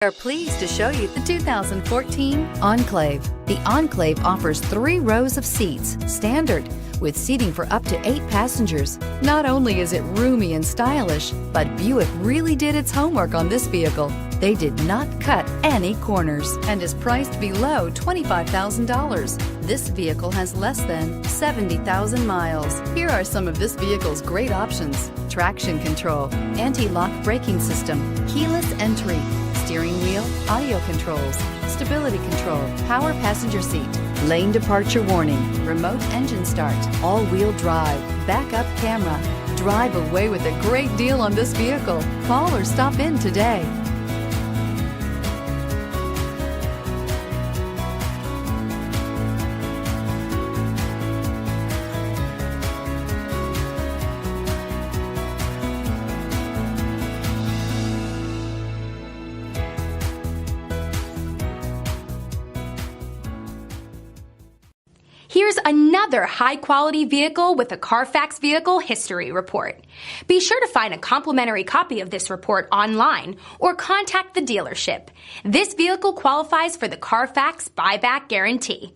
We are pleased to show you the 2014 Enclave. The Enclave offers 3 rows of seats, standard, with seating for up to 8 passengers. Not only is it roomy and stylish, but Buick really did its homework on this vehicle. They did not cut any corners and is priced below $25,000. This vehicle has less than 70,000 miles. Here are some of this vehicle's great options: traction control, anti-lock braking system, keyless entry, steering wheel audio controls, stability control, power passenger seat, lane departure warning, remote engine start, all-wheel drive, backup camera. Drive away with a great deal on this vehicle. Call or stop in today. Here's another high-quality vehicle with a Carfax Vehicle History Report. Be sure to find a complimentary copy of this report online or contact the dealership. This vehicle qualifies for the Carfax Buyback Guarantee.